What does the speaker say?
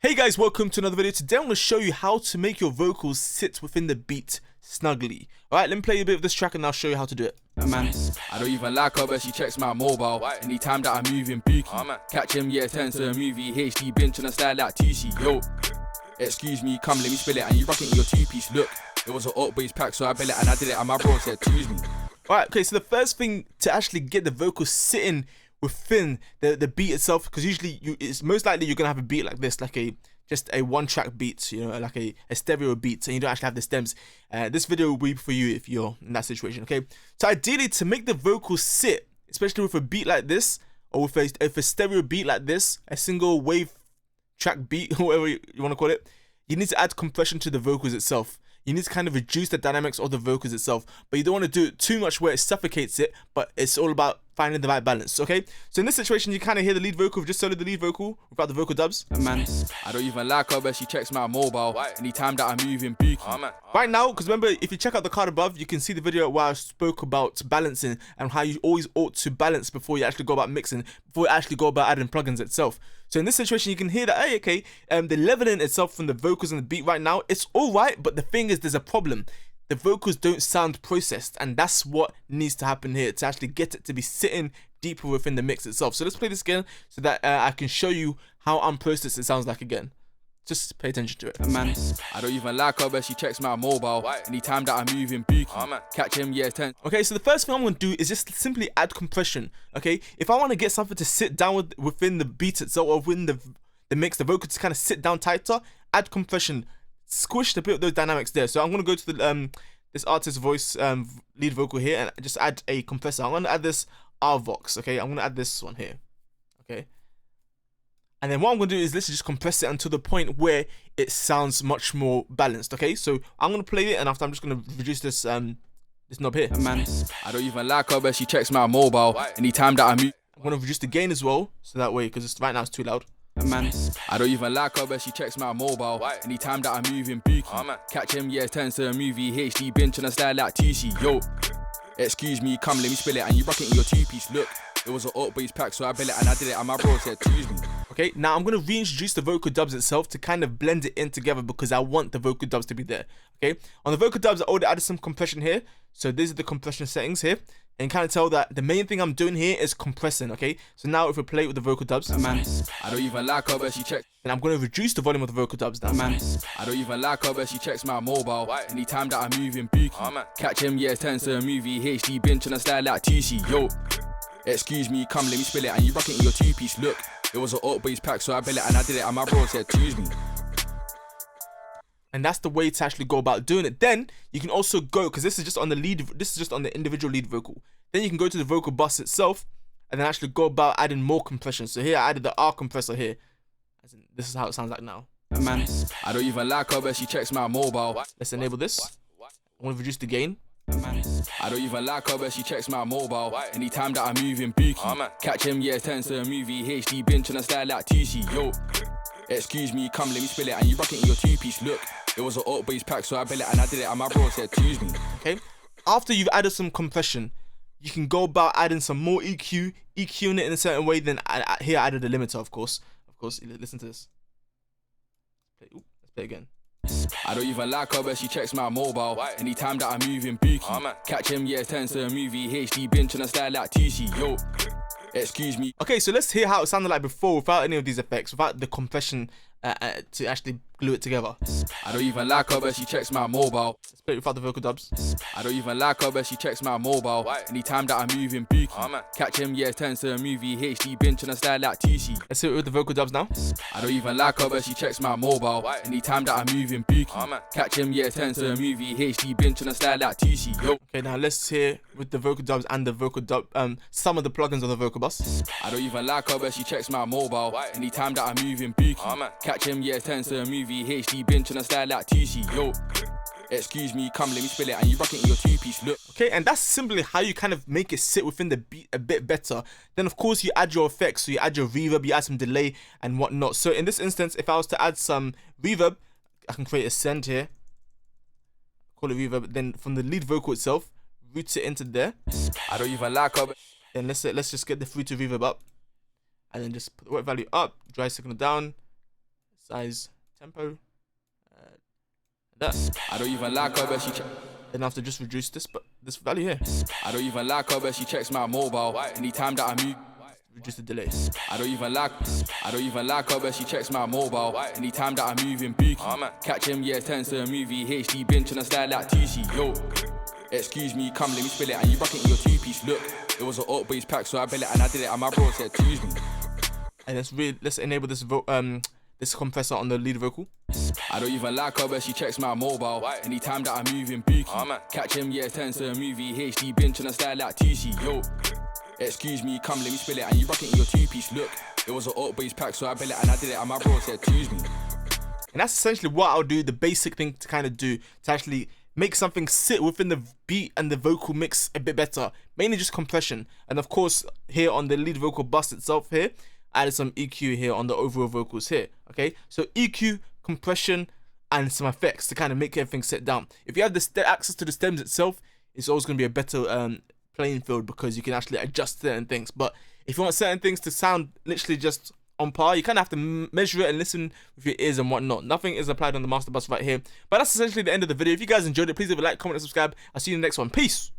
Hey guys, welcome to another video. Today I'm going to show you how to make your vocals sit within the beat snugly. Alright, let me play a bit of this track and I'll show you how to do it. Man, I don't even like her, but she checks my mobile. Anytime that I'm moving bookie, catch him, yeah, turn to a movie. HD bench on a style like TC, yo. Excuse me, come let me spill it, and you rocking your two-piece look. It was an up-base pack, so I bet it, and I did it, and my bro said, choose me. Alright, okay, so the first thing to actually get the vocals sitting within the beat itself, because usually it's most likely you're gonna have a beat like this, like just a one-track beat, you know, like a stereo beat, and you don't actually have the stems. This video will be for you if you're in that situation, okay? So ideally, to make the vocals sit, especially with a beat like this, or with a stereo beat like this, a single wave track beat, whatever you want to call it, you need to add compression to the vocals itself. You need to kind of reduce the dynamics of the vocals itself, but you don't want to do it too much where it suffocates it, but it's all about finding the right balance, okay? So in this situation, you kind of hear the lead vocal, just solo the lead vocal without the vocal dubs. Man, I don't even like her, but she checks my mobile. Anytime that I'm moving bookie. Right now, because remember, if you check out the card above, you can see the video where I spoke about balancing and how you always ought to balance before you actually go about mixing, before you actually go about adding plugins itself. So in this situation, you can hear that, hey, okay, the leveling itself from the vocals and the beat right now, it's all right, but the thing is, there's a problem. The vocals don't sound processed, and that's what needs to happen here to actually get it to be sitting deeper within the mix itself. So let's play this again so that I can show you how unprocessed it sounds like again. Just pay attention to it. Man, I don't even like her, but she checks my mobile. Anytime that I'm moving bookie, catch him, yeah, 10. Okay, so the first thing I'm going to do is just simply add compression, okay? If I want to get something to sit down within the beat itself, or within the mix, the vocal to kind of sit down tighter, add compression. Squish a bit of those dynamics there. So I'm going to go to the this artist voice lead vocal here and just add a compressor. I'm going to add this RVox, okay? I'm going to add this one here, okay? And then what I'm going to do is let's just compress it until the point where it sounds much more balanced, okay? So I'm going to play it, and after I'm just going to reduce this this knob here. Man, I don't even like her, but she checks my mobile. Anytime that I'm going to reduce the gain as well, so that way, because right now it's too loud. Man, I don't even like her, but she checks my mobile. Anytime that I'm moving bookie, catch him, yeah, turns to a movie. HD bench on a style like TC, yo. Excuse me, come let me spill it, and you rocking your two-piece look. It was an up-base pack, so I bet it, and I did it, and my bro said, choose me. Okay, now I'm going to reintroduce the vocal dubs itself to kind of blend it in together because I want the vocal dubs to be there, okay? On the vocal dubs, I already added some compression here. So these are the compression settings here. And kind of tell that the main thing I'm doing here is compressing, okay? So now if we play it with the vocal dubs, man, I don't even like her, but she checks. And I'm going to reduce the volume of the vocal dubs now. Man, I don't even like her, but she checks my mobile. Anytime that I'm moving bookie, catch him, yeah, turns to a movie. HD bench on a style like TC, yo. Excuse me, come let me spill it, and you rocking your two-piece look. It was an up-base pack, so I bet it, and I did it, and my bro said, choose me. And that's the way to actually go about doing it. Then you can also go, because this is just on the lead, this is just on the individual lead vocal. Then you can go to the vocal bus itself and then actually go about adding more compression. So here I added the R compressor here. As in, this is how it sounds like now. Man, I don't even like her, but she checks my mobile. Let's enable this. I'm going to reduce the gain. Man, I don't even like her, but she checks my mobile. Anytime that I'm moving bookie, catch him, yeah, turns to a movie. HD bench on a style like TC, yo. Excuse me, come let me spill it, and you rocking your two-piece look. It was an up-base pack, so I bet it, and I did it, and my bro said, choose me. Okay, after you've added some compression, you can go about adding some more EQing it in a certain way. Then here I added a limiter, of course. Listen to this. Let's play again. I don't even like her, but she checks my mobile. Anytime that I'm moving bookie, catch him, yeah, turns to a movie. HD bench on a style like TC, yo. Excuse me. Okay, so let's hear how it sounded like before without any of these effects, without the compression to actually glue it together. I don't even like her, but she checks my mobile. Let's play it without the vocal dubs. I don't even like her, but she checks my mobile. Anytime that I'm moving bookie, catch him, yeah, turns to a movie. HD bench on a style like TC. Let's hear it with the vocal dubs now. I don't even like her, but she checks my mobile. Anytime that I'm moving bookie, catch him, yeah, turns to a movie. HD bench on a style like TC, yo. Okay, now let's hear with the vocal dubs and the vocal dub, some of the plugins on the vocal bus. I don't even like her, but she checks my mobile. Anytime that I'm moving bookie, catch him, yeah, turns to a movie. HD bench on a style like TC, yo. Excuse me, come let me spill it, and you rocking your two-piece look. Okay, and that's simply how you kind of make it sit within the beat a bit better. Then of course you add your effects, so you add your reverb, you add some delay and whatnot. So in this instance, if I was to add some reverb, I can create a send here, call it reverb. Then from the lead vocal itself, route it into there. I don't even like her. Then let's just get the free to reverb up, and then just put the wet value up, dry signal down, size, tempo. That. I don't even like her, but she Then I have to just reduce this, but this value here. I don't even like her, but she checks my mobile. Anytime that I move, Reduce the delay. I don't even like her, but she checks my mobile. Anytime that I'm moving bookie, catch him, yeah, turns to a movie. HD binge and I style like 2C. Yo, excuse me, come let me spill it, and you rock it in your two-piece. Look, it was an alt-based pack, so I bet it, and I did it, and my bro said, "Excuse me." And let's enable this this compressor on the lead vocal. I don't even like her, but she checks my mobile. Anytime that I'm moving bookie, catch him, yeah, turns to a movie. HD binge and I style like 2C. Yo, excuse me, come let me spill it, and you rock it in your two-piece. Look, it was an alt-based pack, so I bet it, and I did it, and my bro said, "Excuse me." And that's essentially what I'll do, the basic thing to kind of do to actually make something sit within the beat and the vocal mix a bit better. Mainly just compression. And of course, here on the lead vocal bust itself here, I added some EQ here on the overall vocals here. Okay, so EQ, compression, and some effects to kind of make everything sit down. If you have the access to the stems itself, it's always going to be a better playing field because you can actually adjust certain things. But if you want certain things to sound literally just on par, you kind of have to measure it and listen with your ears and whatnot. Nothing is applied on the master bus right here. But that's essentially the end of the video. If you guys enjoyed it, please leave a like, comment, and subscribe. I'll see you in the next one. Peace.